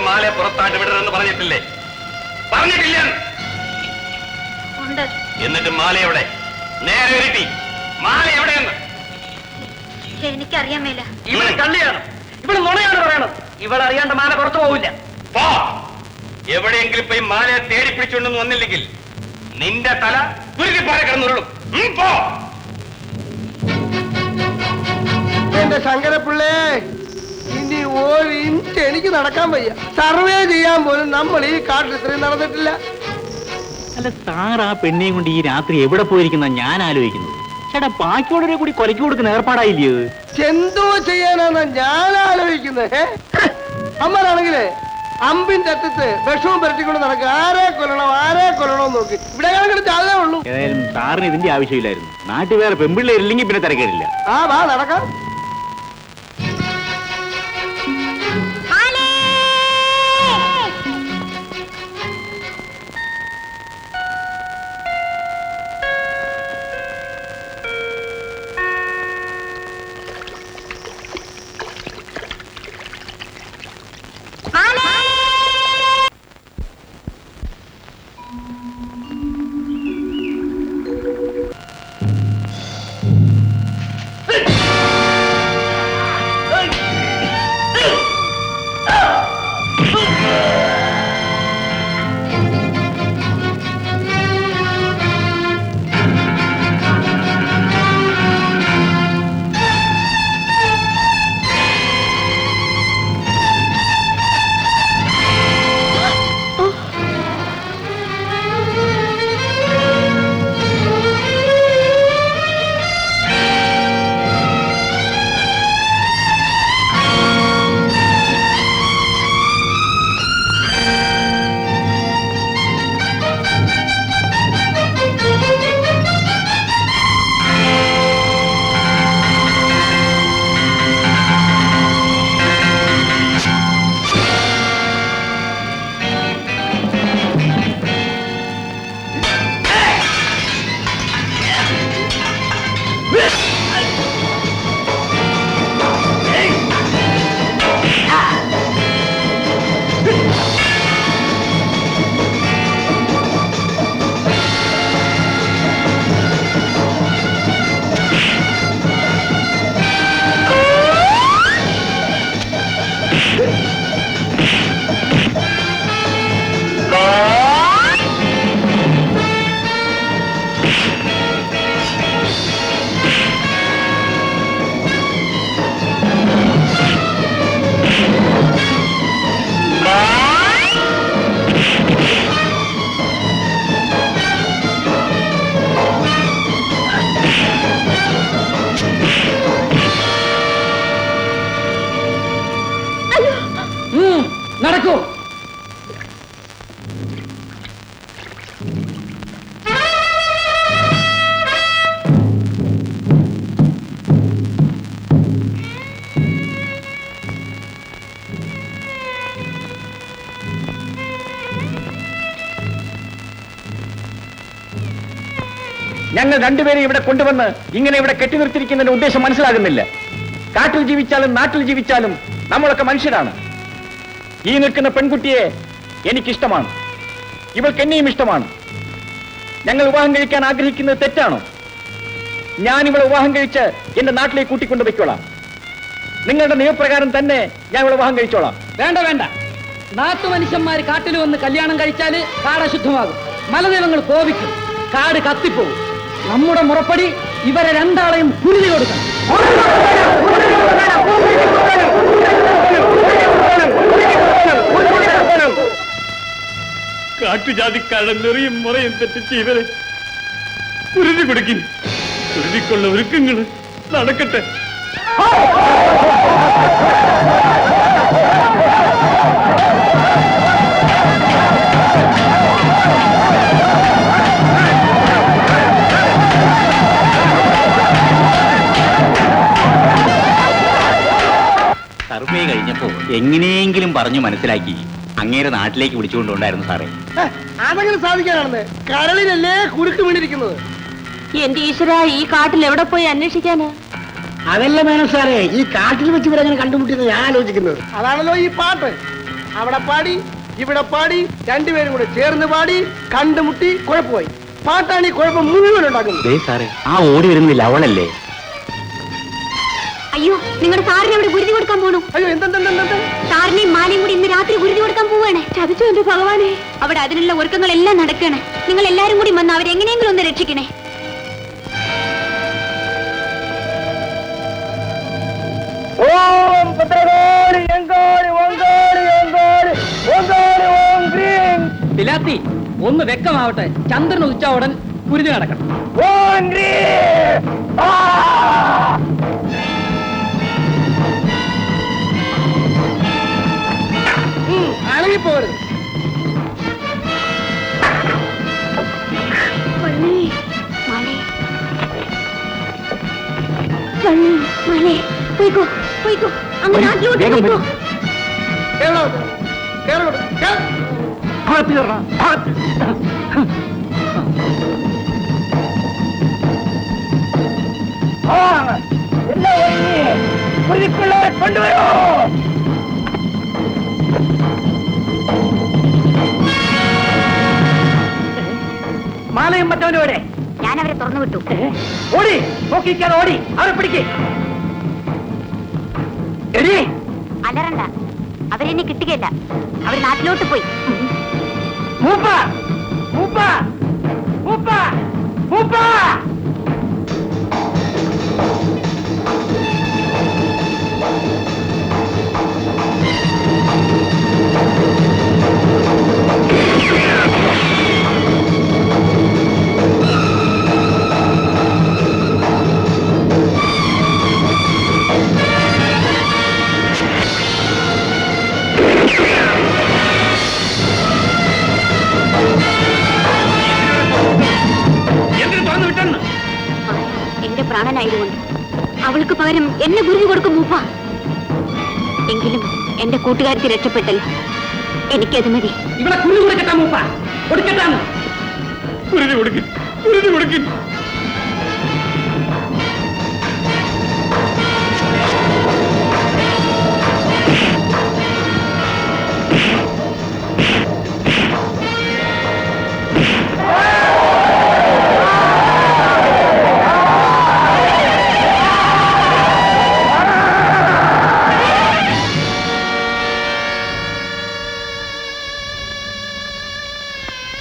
മാലയെ പുറത്തായിട്ട് വിടരുതെന്ന് പറഞ്ഞിട്ടില്ലേ? പറഞ്ഞിട്ടില്ല. എന്നിട്ട് മാല എവിടെ? നേരെ വരട്ടി. മാല എവിടെയെന്ന് എനിക്കറിയാൻ മേല. ഇവിടെ കള്ളിയാണ്, ഇവിടെ നുണയാണ് പറയണത്. ഇവിടെ അറിയാണ്ട് മാല പുറത്തു പോവില്ല. എവിടെയെങ്കിലും പോയി മാലയെ തേടി പിടിച്ചുകൊണ്ടെന്ന് വന്നില്ലെങ്കിൽ നിന്റെ തല തുരുത്തിപ്പാറ കിടന്നുരുളും. എന്റെ ശങ്കരപ്പിള്ളേ, ഇനി ഒരു ഇഞ്ച് എനിക്ക് നടക്കാൻ വയ്യ. സർവേ ചെയ്യാൻ പോലും നമ്മൾ ഈ കാട്ടിൽ ഇത്രയും നടന്നിട്ടില്ല. അല്ല സാർ, ആ പെണ്ണിയും കൊണ്ട് ഈ രാത്രി എവിടെ പോയിരിക്കുന്ന ഞാൻ ആലോചിക്കുന്നത്. ചേട്ടാ, ബാക്കിയോടെ കൂടി കൊലക്കി കൊടുക്കുന്ന ഏർപ്പാടായില്ലേ? എന്തോ ചെയ്യാനാണ് ഞാൻ ആലോചിക്കുന്നത്. അമ്മനാണെങ്കിലേ അമ്പിന്റെ അറ്റത്ത് വിഷവും പരട്ടിക്കൊണ്ട് നടക്കുക. ആരെ കൊല്ലണോ നോക്കി ഇവിടെ കിടക്കുന്ന ചാതേ ഉള്ളൂ. ഏതായാലും സാറിന് ഇതിന്റെ ആവശ്യമില്ലായിരുന്നു. നാട്ടിൽ വേറെ പെമ്പിള്ളേരില്ലെങ്കിൽ പിന്നെ തിരക്കേടില്ല. വാ നടക്കാം. നടക്കൂ. ഞങ്ങൾ രണ്ടുപേരും ഇവിടെ കൊണ്ടുവന്ന് ഇങ്ങനെ ഇവിടെ കെട്ടി നിർത്തിയിരിക്കുന്നതിന്റെ ഉദ്ദേശം മനസ്സിലാകുന്നില്ല. കാട്ടിൽ ജീവിച്ചാലും നാട്ടിൽ ജീവിച്ചാലും നമ്മളൊക്കെ മനുഷ്യരാണ്. ഈ നിൽക്കുന്ന പെൺകുട്ടിയെ എനിക്കിഷ്ടമാണ്, ഇവൾക്ക് എന്നെയും ഇഷ്ടമാണ്. ഞങ്ങൾ വിവാഹം കഴിക്കാൻ ആഗ്രഹിക്കുന്നത് തെറ്റാണോ? ഞാൻ ഇവളെ വിവാഹം കഴിച്ച് എന്റെ നാട്ടിലേക്ക് കൂട്ടിക്കൊണ്ട് വയ്ക്കോളാം. നിങ്ങളുടെ നിയമപ്രകാരം തന്നെ ഞാൻ ഇവളെ വിവാഹം കഴിച്ചോളാം. വേണ്ട, നാട്ടുമനുഷ്യന്മാർ കാട്ടിൽ വന്ന് കല്യാണം കഴിച്ചാല് കാട് അശുദ്ധമാകും, മലദൈവങ്ങൾ കോപിക്കും, കാട് കത്തിപ്പോകും. നമ്മുടെ മുറപ്പടി ഇവരെ രണ്ടാളെയും കുരുതി കൊടുക്കണം. കാട്ടുജാതിക്കാരുടെ നെറിയും മുറയും തെറ്റിച്ച് ഇവരെ കുരുതി കൊടുക്കും. കുരുതിക്കുള്ള ഒരുക്കങ്ങൾ നടക്കട്ടെ. സർവേ കഴിഞ്ഞപ്പോ എങ്ങനെയെങ്കിലും പറഞ്ഞു മനസ്സിലാക്കി അങ്ങേരെ നാട്ടിലേക്ക് വിളിച്ചുകൊണ്ടുണ്ടായിരുന്നു സാറേ. അതെങ്ങനെ സാധിക്കാനാണെന്ന്? കരളിലല്ലേ കുരുക്ക് വീണിരിക്കുന്നത്. എന്റെ ഈശ്വര, ഈ കാട്ടിൽ എവിടെ പോയി അന്വേഷിക്കാന്? അതല്ല മേനോ സാറേ, ഈ കാട്ടിൽ വെച്ച് ഇവരെങ്ങനെ കണ്ടുമുട്ടിയെന്ന് ഞാൻ ആലോചിക്കുന്നത്. അതാണല്ലോ ഈ പാട്ട്. അവിടെ പാടി ഇവിടെ പാടി രണ്ടുപേരും കൂടെ ചേർന്ന് പാടി കണ്ടുമുട്ടി കുഴപ്പമായി. പാട്ടാണ് ഈ കുഴപ്പം മുഴുവൻ ഉണ്ടാക്കുന്നത്. സാറേ, ആ ഓടി വരുന്നില്ല അവളല്ലേ? അയ്യോ, നിങ്ങളുടെ സാറിന് അവിടെ ഗുരുതി കൊടുക്കാൻ പോണു. അയ്യോ, എന്താ സാറിനെയും മാലയും കൂടി ഇന്ന് രാത്രി ഗുരുതി കൊടുക്കാൻ പോവാണ്. ചതിച്ചു എന്റെ ഭഗവാനെ. അവിടെ അതിനുള്ള ഒരുക്കങ്ങളെല്ലാം നടക്കണേ. നിങ്ങൾ എല്ലാരും കൂടി വന്ന് അവരെങ്ങനെയെങ്കിലും ഒന്ന് രക്ഷിക്കണേ. പിലാത്തി, ഒന്ന് വ്യക്തമാവട്ടെ. ചന്ദ്രൻ ഉച്ച ഉടൻ ഗുരുതി നടക്കണം. അണങ്ങിപ്പോരുത്. പോയിക്കോ പോയിക്കോ, അങ്ങ് നാട്ടിലോട്ട് പോയിക്കോ. കൊണ്ടുവരോ. മാലയും മറ്റവനോടെ ഞാൻ അവരെ തുറന്നു വിട്ടു. ഓടി, നോക്കിക്കാതെ ഓടി, അവരെ പിടിക്കേ. അലറണ്ട, അവരെന്നെ കിട്ടുകയല്ല. അവർ നാട്ടിലോട്ട് പോയി. മൂപ്പ മൂപ്പ മൂപ്പ മൂപ്പ. എന്റെ പ്രാണനായതുകൊണ്ട് അവൾക്ക് പകരം എന്നെ ഗുരുതി കൊടുക്കും മൂപ്പ. എങ്കിലും എന്റെ കൂട്ടുകാർക്ക് രക്ഷപ്പെട്ടല്ലോ, എനിക്കത് മതി. ഇവിടെ കുരുതി കൊടുക്കട്ടാ മൂപ്പ, കൊടുക്കട്ടാന്ന്. കുരുതി കൊടുക്കും, കുരുതി കൊടുക്കും.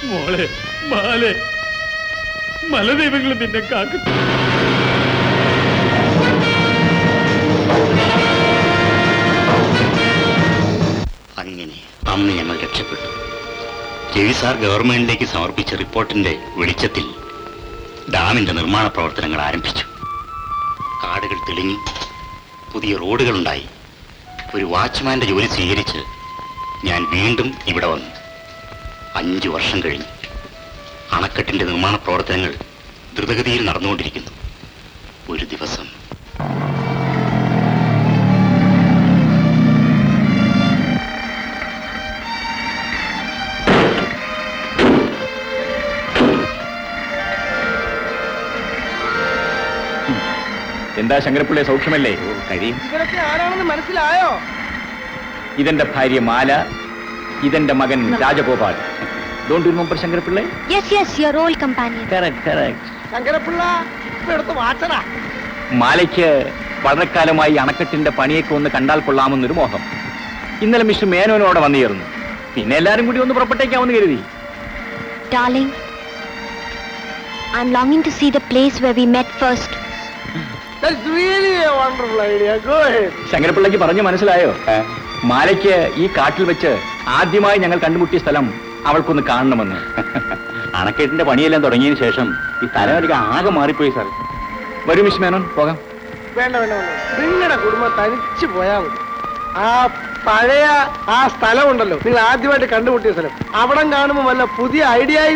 മോളെ, മാലെ, മലദൈവങ്ങൾ നിന്നെ കാക്കും. അങ്ങനെ അന്ന് ഞങ്ങൾ രക്ഷപ്പെട്ടു. രവി സാർ ഗവൺമെന്റിലേക്ക് സമർപ്പിച്ച റിപ്പോർട്ടിന്റെ വെളിച്ചത്തിൽ ഡാമിന്റെ നിർമ്മാണ പ്രവർത്തനങ്ങൾ ആരംഭിച്ചു. കാടുകൾ തെളിഞ്ഞു, പുതിയ റോഡുകളുണ്ടായി. ഒരു വാച്ച്മാന്റെ ജോലി സ്വീകരിച്ച് ഞാൻ വീണ്ടും ഇവിടെ വന്നു. 5 വർഷം കഴിഞ്ഞു. അണക്കെട്ടിന്റെ നിർമ്മാണ പ്രവർത്തനങ്ങൾ ദ്രുതഗതിയിൽ നടന്നുകൊണ്ടിരിക്കുന്നു. ഒരു ദിവസം എന്താ ശങ്കരപ്പിള്ളയെ, സൗഖ്യമല്ലേ? കഴിയും. ഇവരൊക്കെ ആരാണെന്ന് മനസ്സിലായോ? ഇതെന്റെ ഭാര്യ മാല, ഇതെന്റെ മകൻ Rajagopal. Don't you remember ശങ്കരപ്പിള്ളെ? Yes, your old companion. Correct. Sankara Pillai ഇപ്പൊ എടുത്ത് വാച്ചടാ. മാലയ്ക്ക് വളരെ കാലമായി അണക്കെട്ടിന്റെ പണിയൊക്കെ ഒന്ന് കണ്ടാൽ കൊള്ളാമെന്നൊരു മോഹം. ഇന്നലെ മിസ്റ്റർ മേനോനോടെ വന്നു ചേർന്നു. പിന്നെ എല്ലാരും കൂടി ഒന്ന് പുറപ്പെട്ടേക്കാമെന്ന് കരുതി. Darling, I'm longing to see the place where we met first. That's really a wonderful idea. Go ahead. ശങ്കരപ്പിള്ളയ്ക്ക് പറഞ്ഞു മനസ്സിലായോ? മാലയ്ക്ക് ഈ കാട്ടിൽ വെച്ച് ആദ്യമായി ഞങ്ങൾ കണ്ടുമുട്ടിയ സ്ഥലം അവൾക്കൊന്ന് കാണണമെന്ന്. അണക്കെട്ടിന്റെ പണിയെല്ലാം തുടങ്ങിയതിന് ശേഷം ഈ സ്ഥലം എനിക്ക് ആകെ മാറിപ്പോയി സാർ. വരൂ മിസ് മേനോൻ, പോകാം. വേണ്ട. നിങ്ങളുടെ കുടുംബം തനിച്ചു പോയാ മതി. ആ പഴയ ആ സ്ഥലം ഉണ്ടല്ലോ, നിങ്ങൾ ആദ്യമായിട്ട് കണ്ടുമുട്ടിയ സ്ഥലം, അവിടെ കാണുമ്പോ വല്ല പുതിയ ഐഡിയ ആയി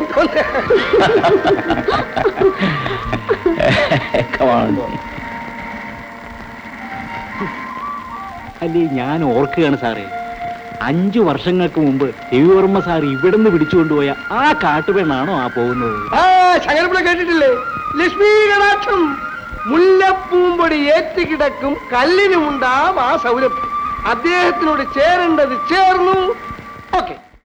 അല്ലേ ഞാൻ ഓർക്കുകയാണ് സാറേ, 5 വർഷങ്ങൾക്ക് മുമ്പ് രവിവർമ്മ സാർ ഇവിടുന്ന് പിടിച്ചുകൊണ്ടുപോയ ആ കാട്ടുപെണ്ണാണോ ആ പോകുന്നത്? ആ ശകലപ്പുഴ കേട്ടിട്ടില്ലേ? ലക്ഷ്മി കടാക്ഷം മുല്ലപ്പൂമ്പൊടി ഏറ്റുകിടക്കും കല്ലിനുമുണ്ടാം ആ സൗരഭ്യം. അദ്ദേഹത്തിനോട് ചേരേണ്ടത് ചേർന്നു. ഓക്കെ.